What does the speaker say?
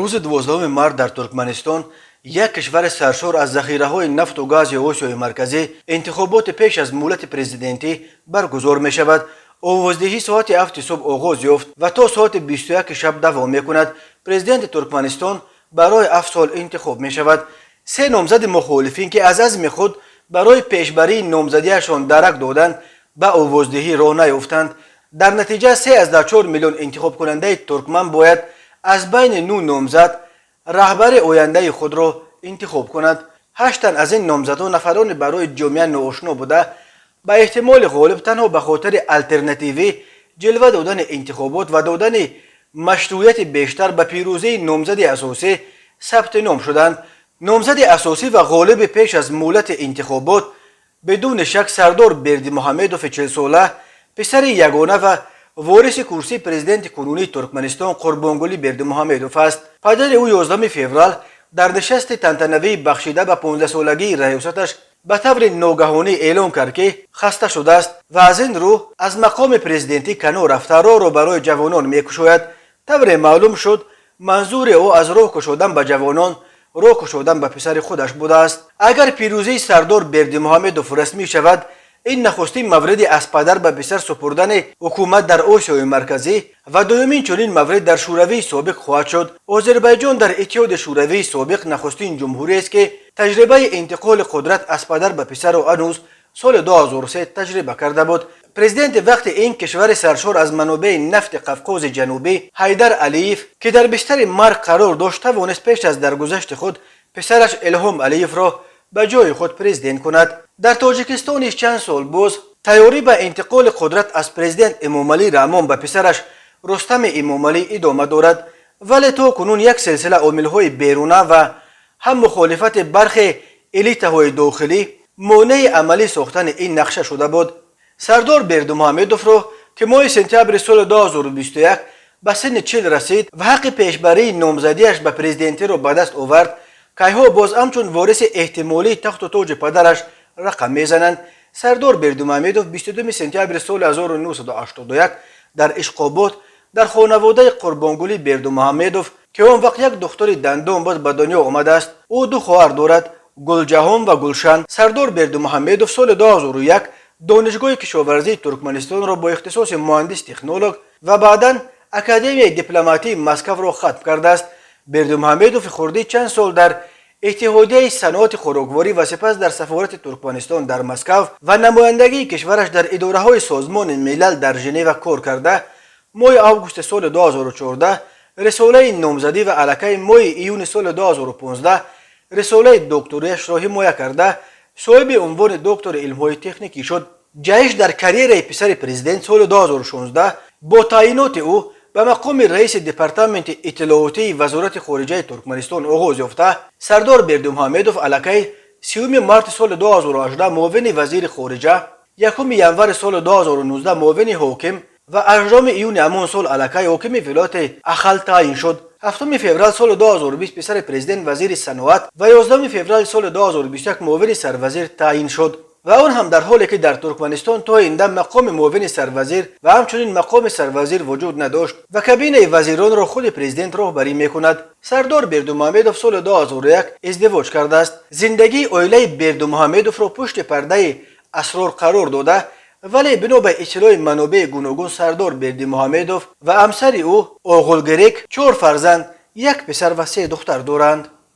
روز 12 مارس در ترکمنستان یک کشور سرشار از ذخیره‌های نفت و گاز آسیای مرکزی انتخابات پیش از مولد پرزیدنتی برگزار می شود. آوازدهی ساعت 7 صبح آغاز یافت و تا ساعت 21 شب دوام می کند. پرزیدنت ترکمنستان برای 7 سال انتخاب می شود. سه نامزد مخالفین که از عزم خود برای پیشبری نامزدیشان درک دادند به آوازدهی راه نیافتند. در نتیجه 3.4 میلیون انتخاب کننده ترکمن باید از بین 9 نامزد رهبر آینده خود را انتخاب کند. 8 تن از این نامزدها نفران برای جامعه ناآشنا بوده به احتمال غالب تنها به خاطر الترناتیوی جلوه دادن انتخابات و دادن مشروعیت بیشتر به پیروزی نامزد اساسی ثبت نام شدند. نامزد اساسی و غالب پیش از مولد انتخابات بدون شک سردار بردیمحمدوف 40 ساله، پسر یگانه و وارث کرسی پرزیدنت کنونی ترکمنستان قربانگلی بردیمحمدوف است. پدر او 11 فوریه در نشست تنتنوی بخشیده به 15 سالگی ریاستش به طور ناگهانی اعلام کرد که خسته شده است و از این رو از مقام پرزیدنتی کنار رفته را برای جوانان می‌کشاید. طور معلوم شد منظور او از راه کشودن به جوانان راه کشودن به پسر خودش بوده است. اگر پیروزی سردار بردیمحمدوف رسمی شود، این نخستین مورد از پدر به پسر سپردن حکومت در آسیای مرکزی و دومین چنین مورد در شوروی سابق خواهد شد. آذربایجان در اتحاد شوروی سابق نخستین جمهوری است که تجربه انتقال قدرت از پدر به پسر و هنوز سال 2003 تجربه کرده بود. پرزیدنت وقت این کشور سرشار از منابع نفت قفقاز جنوبی حیدر علیف که در بستر مرگ قرار داشت توانست پیش از درگذشت خود پسرش الهام علیف را به جای خود پرزیدنت کند. در تاجیکستان چند سال باز تیاری به انتقال قدرت از پرزیدنت امامعلی رحمان به پسرش رستم امامعلی ادامه دارد، ولی تا کنون یک سلسله عامل‌های بیرونه و هم مخالفت برخی الیت‌های داخلی مانع عملی ساختن این نقشه شده بود. سردار بردیمحمدوف را که ماه سپتامبر سال 2021 به سن 40 رسید و حق پیشبری نامزدیش به پرزیدنتی را به دست آورد، کیها باز همچون وارث احتمالی تخت و تاج پدرش رقم میزنند. سردار بردیمحمدوف 22 سپتامبر سال 1981 در اشقابات در خانواده قربانگلی بردیمحمدوف که اون وقت یک دختر دندان بود به دنیا آمده است. او دو خواهر دارد، گلجهان و گلشن. سردار بردیمحمدوف سال 2001 دانشگاه کشاورزی ترکمنستان را با اختصاص مهندس تکنولوژ و بعداً اکادمی دیپلماتی مسکو را ختم کرده است. بردیمحمدوف خردی چند سال در اتحادیه صنعت خوراکواری و سپس در سفارت ترکمنستان در مسکو و نمایندگی کشورش در اداره‌های سازمان ملل در ژنو کار کرده. ماه آگوست سال 2014 رساله نامزدی و علاقه ماه ایون سال 2015 رساله دکتریش را حمایت کرده صاحب عنوان دکتر علم‌های تکنیکی شد. جایش در کریر پسر پرزیدنت سال 2016 با تعیینات او به مقام رئیس دپارتمنت اطلاعاتی وزارت خارجه ترکمنستان آغاز یافته. سردار بردیمحمدوف علاقه 30 مارس سال 2018 معاون وزیر خارجه، 1 ینور سال 2019 معاون حاکم و 8 ایون همان سال علاقه حاکم ولایت اخل تعیین شد. 7 فوریه سال 2020 پسر پرزیدنت وزیر صنعت و 11 فوریه سال 2021 معاون سروزیر تعیین شد و آن هم در حالی که در ترکمنستان تا این دم مقام معاون سروزیر و همچنین مقام سروزیر وجود نداشت و کابینه وزیران را خود پرزیدنت راهبری میکند. سردار بردیمحمدوف سال 2001 ازدواج کرده است. زندگی عائله بردیمحمدوف را پشت پرده اسرار قرار داده، ولی بنا به اطلاع منابع گوناگون سردار بردیمحمدوف و همسر او اوغل گریک 4 فرزند، 1 پسر و 3 دختر دارند.